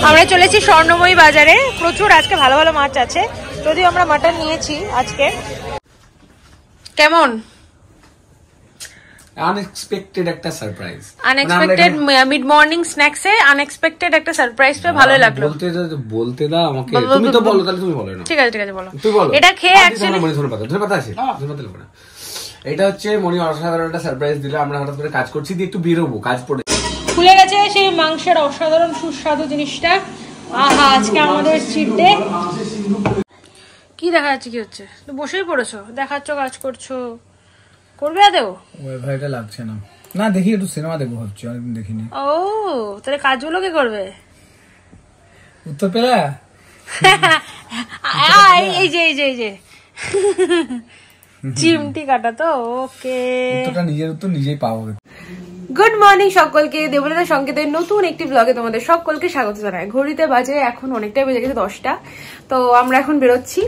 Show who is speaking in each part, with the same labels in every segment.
Speaker 1: আমরা চলেছি স্বর্ণময়ী বাজারে, প্রচুর আজকে ভালো ভালো মাছ আছে, যদিও আমরা মাটন নিয়েছি আজকে। কেমন
Speaker 2: আনএক্সপেক্টেড একটা সারপ্রাইজ,
Speaker 1: আনএক্সপেক্টেড মিড মর্নিং স্ন্যাক্সে আনএক্সপেক্টেড একটা সারপ্রাইজ পেয়ে ভালোই লাগলো।
Speaker 2: বলতে দাও আমাকে, তুমি তো বলো, তাহলে তুমি বলো না।
Speaker 1: ঠিক আছে ঠিক আছে বলো,
Speaker 2: তুই বলো।
Speaker 1: এটা খেয়ে অ্যাকচুয়ালি
Speaker 2: ধন্যবাদ আছে, ধন্যবাদ দেব না। এটা হচ্ছে মনি অসাধারণ একটা সারপ্রাইজ দিল। আমরা হঠাৎ করে কাজ করছি, দিয়ে একটু বেরোবো, কাজ পড়ে
Speaker 1: খুলে গেছে সেই মাংসের অসাধারণ সুস্বাদু জিনিসটা। আহা, আজকে আমাদের চিট ডে। কি দেখা যাচ্ছে, কি হচ্ছে? তো বসেই পড়েছো, দেখাচ্ছ, কাজ করছো, করবে আদেও?
Speaker 2: ওয়েবসাইটে লাগছে না। না দেখি একটু সিনেমা দেখবো ভাবছি, অনেকদিন দেখিনি।
Speaker 1: ও তাহলে কাজগুলো কি করবে?
Speaker 2: উত্তর পেলা?
Speaker 1: এই যে এই যে এই যে চিমটি কাটা তো। ওকে,
Speaker 2: উত্তরটা নিজের উত্তর নিজেই পাবো।
Speaker 1: গুড মর্নিং সকলকে, দেবলতা সংকেতের নতুন একটি ব্লগে তোমাদের সকলকে স্বাগত জানাই। ঘড়িতে বাজে এখন অনেকটাই বেজে গেছে 10টা। তো আমরা এখন বেরোচ্ছি,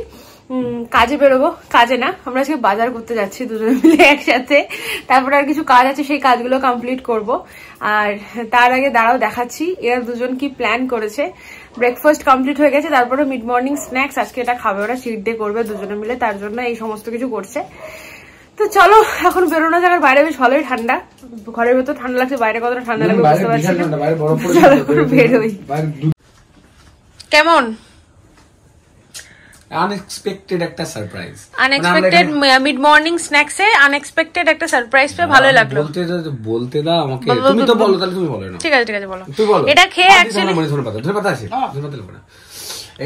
Speaker 1: কাজে বেরোবো। কাজে না, আমরা আজকে বাজার করতে যাচ্ছি দুজনে মিলে একসাথে। তারপরে আর কিছু কাজ আছে, সেই কাজগুলো কমপ্লিট করব। আর তার আগে দাঁড়াও দেখাচ্ছি এরা দুজন কি প্ল্যান করেছে। ব্রেকফাস্ট কমপ্লিট হয়ে গেছে, তারপরে মিড মর্নিং স্ন্যাক্স আজকে এটা খাবে ওরা, চিট ডে করবে দুজনে মিলে, তার জন্য এই সমস্ত কিছু করছে। তো চলো এখন বেরোনো যাক। বাইরে বেশ ভালোই ঠান্ডা, ঘরের ভেতর ঠান্ডা লাগছে, বাইরে কতটা ঠান্ডা লাগবে বুঝতে পারছি না। চলো বেরোই। কেমন
Speaker 2: আনএক্সপেক্টেড একটা সারপ্রাইজ,
Speaker 1: আনএক্সপেক্টেড মিড মর্নিং স্ন্যাক্সে আনএক্সপেক্টেড একটা সারপ্রাইজ পেয়ে ভালোই লাগলো।
Speaker 2: বলতে দাও আমাকে, তুমি তো বলো, তাহলে তুমি বলো না।
Speaker 1: ঠিক আছে ঠিক আছে বলো,
Speaker 2: তুই বলো।
Speaker 1: এটা খেয়ে অ্যাকচুয়ালি
Speaker 2: ধন্যবাদ আছে, ধন্যবাদ দেব না।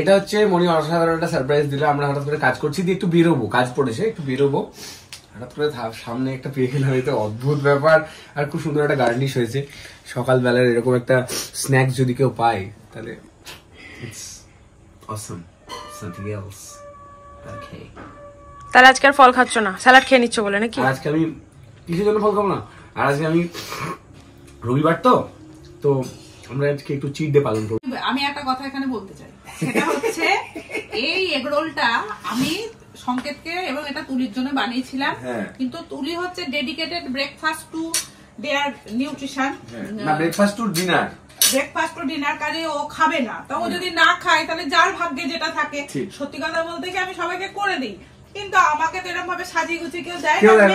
Speaker 2: এটা হচ্ছে মনি অসাধারণ একটা সারপ্রাইজ দিল। আমরা হঠাৎ করে কাজ করছি, দিয়ে একটু বেরোবো, কাজ পড়েছে, একটু বেরোবো। হঠাৎ করে সামনে একটা পেয়ে গেলাম, এটা অদ্ভুত ব্যাপার। আর খুব সুন্দর একটা গার্নিশ হয়েছে। সকালবেলার এরকম একটা স্ন্যাক্স যদি কেউ পায় তাহলে ইটস অসম, সামথিং এলস। ওকে,
Speaker 1: তাহলে আজকে আর ফল খাচ্ছ না, স্যালাড খেয়ে নিচ্ছ বলে নাকি?
Speaker 2: আজকে আমি কিসের জন্য ফল খাবো না, আর আজকে আমি রবিবার তো আমরা আজকে একটু চিট ডে পালন করব।
Speaker 3: আমি একটা কথা এখানে বলতে চাই, সেটা হচ্ছে এই এগ রোলটা আমি সংকেতকে এবং এটা তুলির জন্য বানিয়েছিলাম, কিন্তু তুলি হচ্ছে dedicated breakfast to their nutrition,
Speaker 2: না breakfast to dinner,
Speaker 3: breakfast to dinner কাজে ও খাবে না। তো ও যদি না খায় তাহলে যার ভাগ্যে যেটা থাকে। সত্যি কথা বলতে কি আমি সবাইকে করে দিই, কিন্তু আমাকে তো এরকম ভাবে সাজিয়ে গুছিয়ে কেউ দেয় না।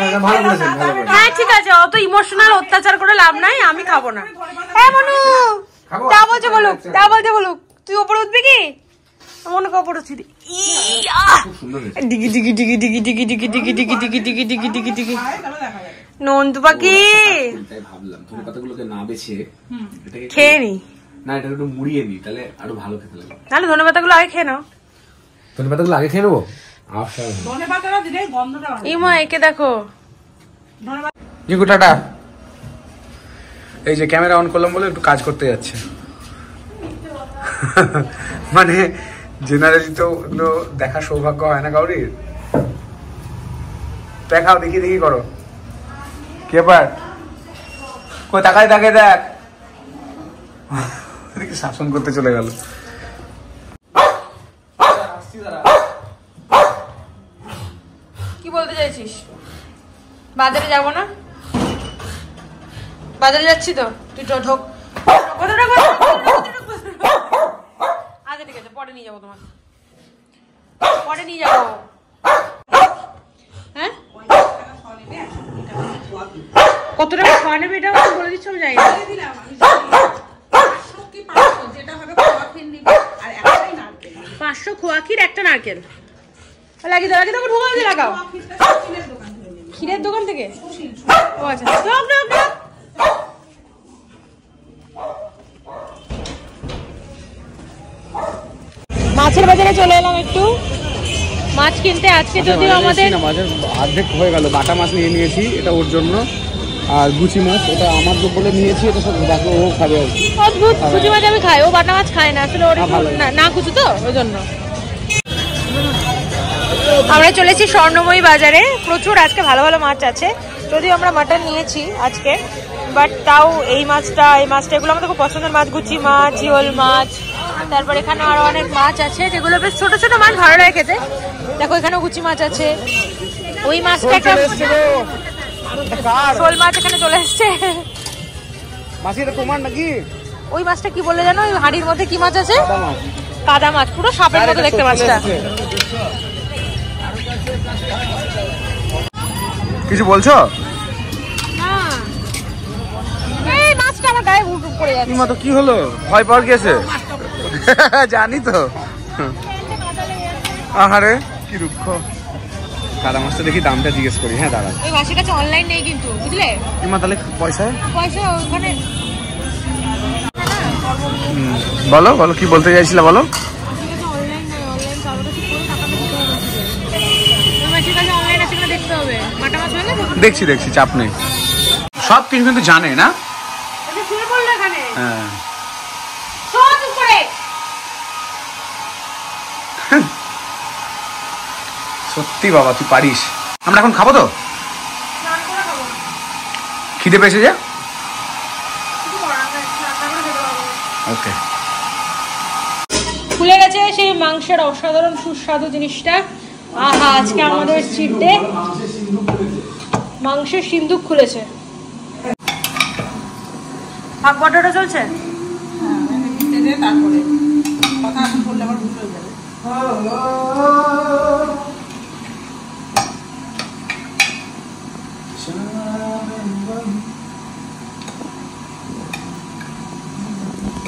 Speaker 1: হ্যাঁ ঠিক আছে, অত ইমোশনাল অত্যাচার করে লাভ নাই, আমি খাবো না। হ্যাঁ মনু, যা বলছে বলুক, যা বলছে বলুক। তুই ওপরে উঠবি কি? মনে কপর উঠছি ডিগি ডিগি ডিগি ডিগি ডিগি ডিগি ডিগি ডিগি ডিগি ডিগি ডিগি ডিগি ডিগি নন্দু পাখি।
Speaker 2: ভাবলাম ধনে পাতাগুলোকে না বেছে
Speaker 1: খেয়ে নি,
Speaker 2: না এটা একটু মুড়িয়ে নি, তাহলে আরো ভালো খেতে লাগবে।
Speaker 1: তাহলে ধনে পাতাগুলো আগে খেয়ে নাও।
Speaker 2: ধনে পাতাগুলো আগে খেয়ে নেবো।
Speaker 1: ইমা একে দেখো,
Speaker 2: টাটা। এই যে ক্যামেরা অন করলাম বলে একটু কাজ করতে যাচ্ছে। মানে জেনারেলি তো এগুলো দেখার সৌভাগ্য হয় না কাউরির। দেখাও, দেখি দেখি করো। কে পার কই তাকায় তাকে দেখ, শাসন করতে চলে গেল।
Speaker 1: কি বলতে চাইছিস? বাজারে যাবো না? বাজারে যাচ্ছি তো, তুই ঢোক। আচ্ছা ঠিক আছে, পরে নিয়ে যাবো তোমাকে, পরে নিয়ে যাবো। হ্যাঁ কত টাকা খাওয়া নেবে এটা বলে দিচ্ছ? আমি জানি না। 500 খোয়া ক্ষীর, একটা নারকেল লাগিয়ে দাও, লাগিয়ে দাও, ঢোকা দিয়ে লাগাও। ক্ষীরের দোকান থেকে? ও আচ্ছা, মাছের বাজারে চলে এলাম একটু মাছ কিনতে। আজকে যদিও আমাদের
Speaker 2: অর্ধেক হয়ে গেল, বাটা মাছ নিয়ে নিয়েছি, এটা ওর জন্য। আর গুচি মাছ এটা আমার বলে নিয়েছি, এটা সব দেখো ও খাবে আর কি।
Speaker 1: অদ্ভুত, গুচি মাছ আমি খাই, ও বাটা মাছ খায় না আসলে, ওর না কুচু তো ওই জন্য। আমরা চলেছি স্বর্ণময়ী বাজারে, প্রচুর আজকে ভালো ভালো মাছ আছে, যদিও আমরা মাটন নিয়েছি আজকে, বাট তাও এই মাছটা এগুলো আমাদের খুব পছন্দের মাছ। গুচি মাছ, জিওল মাছ, তারপর এখানে আরো অনেক মাছ আছে যেগুলো বেশ ছোট ছোট মাছ, ভালো লাগে খেতে। দেখো এখানেও গুচি মাছ আছে, ওই মাছটা একটা শোল মাছ এখানে চলে এসছে।
Speaker 2: মাছ এটা তোমার নাকি?
Speaker 1: ওই মাছটা কি বলে জানো? ওই হাঁড়ির মধ্যে কি মাছ আছে? কাদা মাছ, পুরো সাপের মতো দেখতে মাছটা।
Speaker 2: কিছু বলছো?
Speaker 1: এই মাছটা আমার গায়ে উঠে পড়ে যাচ্ছে।
Speaker 2: মা তো কি হলো? ভয় পাওয়ার কি আছে? জানি তো। আহারে কি দুঃখ। কাদা মাছটা দেখি দামটা জিজ্ঞেস করি। হ্যাঁ দাঁড়া,
Speaker 1: এই মাছের কাছে অনলাইন নেই কিন্তু, বুঝলে?
Speaker 2: মা তাহলে পয়সা
Speaker 1: ওখানে
Speaker 2: বলো বলো, কি বলতে চাইছিলে বলো। দেখছি দেখছি, চাপ নেই, সব কিছু কিন্তু জানে না। হ্যাঁ সত্যি বাবা, তুই পারিস। আমরা এখন খাবো তো? খিদে পেয়েছে যে। ওকে,
Speaker 1: খুলে গেছে সেই মাংসের অসাধারণ সুস্বাদু জিনিসটা। আহা, আজকে আমাদের চিট ডে। মাংসের সিন্দুক খুলেছে। ভাগ বটাটা চলছে।
Speaker 3: তারপরে কথা এখন বললে আবার ভুল হয়ে যাবে।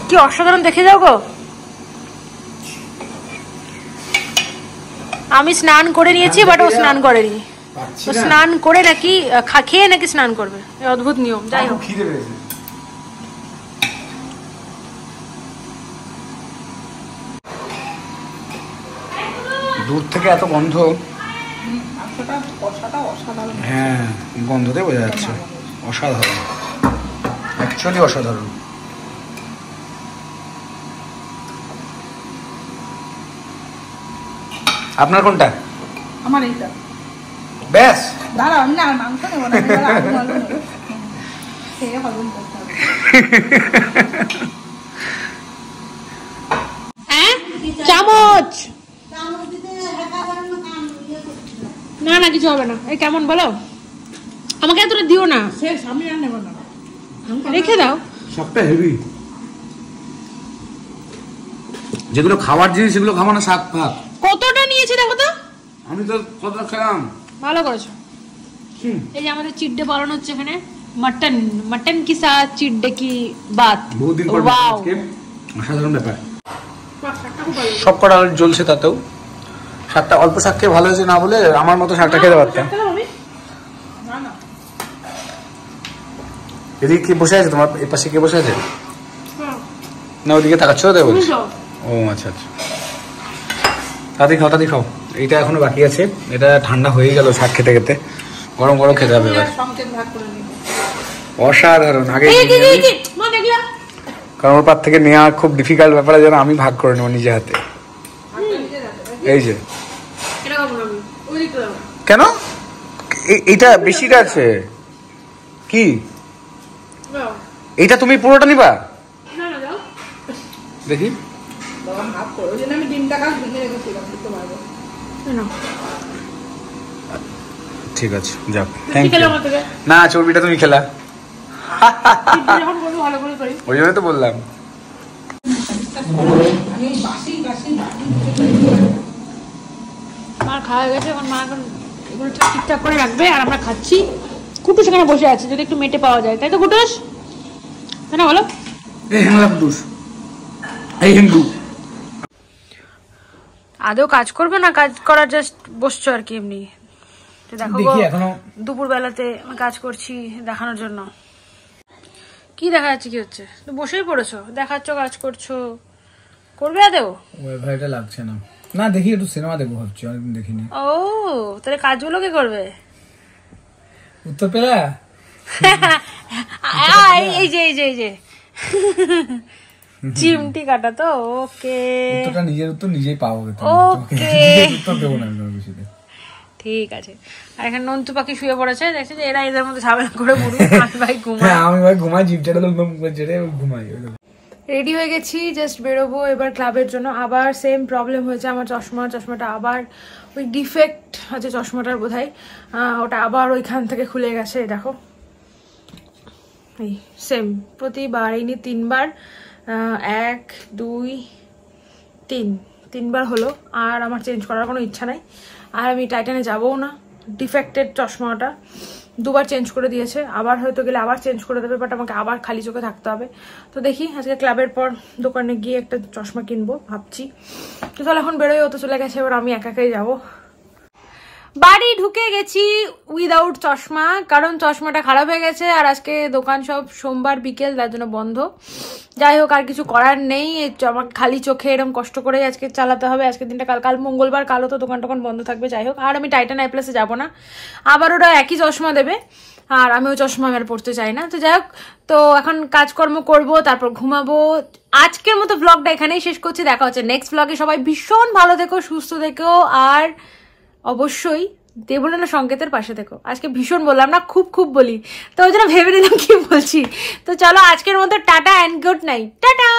Speaker 1: কি অসাধারণ, দেখে যাও গো। আমি স্নান করে নিয়েছি, বাট ও স্নান করেনি। ও স্নান করে নাকি খেয়ে নাকি স্নান করবে, অদ্ভুত নিয়ম। যাই হোক,
Speaker 2: দূর থেকে এত গন্ধ। হ্যাঁ, গন্ধতে বোঝা যাচ্ছে অসাধারণ, অ্যাকচুয়ালি অসাধারণ। আপনার কোনটা?
Speaker 3: আমার এইটা।
Speaker 2: ব্যাস,
Speaker 3: দাঁড়াও, আমি না মাংস নেবো না, আলু আলু নেবো, খেয়ে হজম করতে হবে।
Speaker 1: চামচ না না, কিছু হবে না। এই কেমন বলো, আমাকে এতটা দিও না।
Speaker 3: শেষ, আমি আর নেবো না,
Speaker 1: রেখে দাও।
Speaker 2: সবটা হেভি। যেগুলো খাওয়ার জিনিস সেগুলো খাবো না, শাক ফাক।
Speaker 1: কতটা নিয়েছি দেখো তো।
Speaker 2: আমি তো কতটা খেলাম।
Speaker 1: ভালো করেছো। এই যে আমাদের চিট ডে পালন হচ্ছে এখানে। মটন, মটন কি সাথ চিট ডে কি বাত।
Speaker 2: বহুত দিন পর
Speaker 1: ওয়াও,
Speaker 2: আজকে অসাধারণ ব্যাপার। সব কটা জ্বলছে, তাতেও শাকটা অল্প শাক খেয়ে ভালো হয়েছে না বলে আমার মতো শাকটা খেতে পারতাম। এদিকে কে বসে আছে? তোমার এর পাশে কে বসে আছে? না ওদিকে তাকাচ্ছ তাই বলছি। ও আচ্ছা আচ্ছা, তাড়াতাড়ি খাও, তাড়াতাড়ি খাও। এইটা এখনো বাকি আছে, এটা ঠান্ডা হয়ে গেল শাক খেতে খেতে। গরম গরম খেতে হবে এবার। অসাধারণ। আগে কারণ ওর পার থেকে নেওয়া খুব ডিফিকাল্ট ব্যাপার, যেন আমি ভাগ করে নেবো নিজে হাতে। এই যে কেন এইটা বেশিটা আছে কি? এইটা তুমি পুরোটা নিবা? দেখি। ঠিক আছে, যাও। Thank you. না, চর্বিটা তুমি খেলা। ওই জন্য তো বললাম।
Speaker 1: মার খাওয়া গেছে, এখন মা এখন এগুলো ঠিকঠাক করে রাখবে আর আমরা খাচ্ছি। কুটুস এখানে বসে আছে, যদি একটু মেটে পাওয়া যায়, তাই তো কুটুস? তাই না বলো? আদৌ কাজ করবে না, কাজ করার জাস্ট বসছো আর কি এমনি। দেখো দুপুর বেলাতে কাজ করছি দেখানোর জন্য। কি দেখা যাচ্ছে, কি হচ্ছে? তো বসেই পড়েছো, দেখাচ্ছ কাজ করছো, করবে আদৌ?
Speaker 2: ওয়েবসাইটে লাগছে না। না দেখি, একটু সিনেমা দেখবো ভাবছি, অনেকদিন দেখিনি।
Speaker 1: ও তাহলে কাজগুলো কে করবে?
Speaker 2: উত্তর পেলা?
Speaker 1: এই যে এই যে এই যে চিমটি কাটা তো। ওকে,
Speaker 2: উত্তরটা নিজের উত্তর নিজেই পাবো।
Speaker 1: ওকে,
Speaker 2: উত্তর দেবো না আমি বেশিতে।
Speaker 1: ঠিক আছে। আর এখানে নন্তু পাখি শুয়ে পড়েছে, দেখছে যে এরা এদের মধ্যে ঝামেলা করে পড়ুক।
Speaker 2: আমি ভাই ঘুমাই, জিপটা ঘুমাই।
Speaker 1: রেডি হয়ে গেছি, জাস্ট বেরোবো এবার ক্লাবের জন্য। আবার সেম প্রবলেম হয়েছে আমার, চশমাটা আবার ওই ডিফেক্ট আছে চশমাটার বোধহয়, ওটা আবার ওইখান থেকে খুলে গেছে। দেখো এই সেম প্রতিবার, এই নিয়ে 3 বার 1 2 3 তিনবার হলো। আর আমার চেঞ্জ করার কোনো ইচ্ছা নাই। আর আমি টাইটানে যাবও না। ডিফেক্টেড চশমাটা দুবার চেঞ্জ করে দিয়েছে, আবার হয়তো গেলে আবার চেঞ্জ করে দেবে, বাট আমাকে আবার খালি চোখে থাকতে হবে। তো দেখি আজকে ক্লাবের পর দোকানে গিয়ে একটা চশমা কিনবো ভাবছি। তো তাহলে এখন বেরোয়, ও তো চলে গেছে, এবার আমি একা একাই যাবো। বাড়ি ঢুকে গেছি উইদাউট চশমা, কারণ চশমাটা খারাপ হয়ে গেছে। আর আজকে দোকান সব সোমবার বিকেল, তার জন্য বন্ধ। যাই হোক, আর কিছু করার নেই, আমাকে খালি চোখে এরকম কষ্ট করে আজকে চালাতে হবে। আজকের দিনটা কাল মঙ্গলবার, কালও তো দোকান টোকান বন্ধ থাকবে। যাই হোক, আর আমি টাইটান আই প্লাসে যাবো না, আবার ওরা একই চশমা দেবে, আর আমি ওই চশমা আর পড়তে চাই না। তো যাই হোক, তো এখন কাজকর্ম করবো, তারপর ঘুমাবো। আজকের মতো ব্লগটা এখানেই শেষ করছি, দেখা হচ্ছে নেক্সট ব্লগে। সবাই ভীষণ ভালো থেকো, সুস্থ থেকো, আর অবশ্যই দেবলীনা সংকেতের পাশে থেকো। আজকে ভীষণ বললাম না, খুব বলি, তো ওই জন্য ভেবে নিলাম কি বলছি। তো চলো আজকের মতো tata and good night. Tata.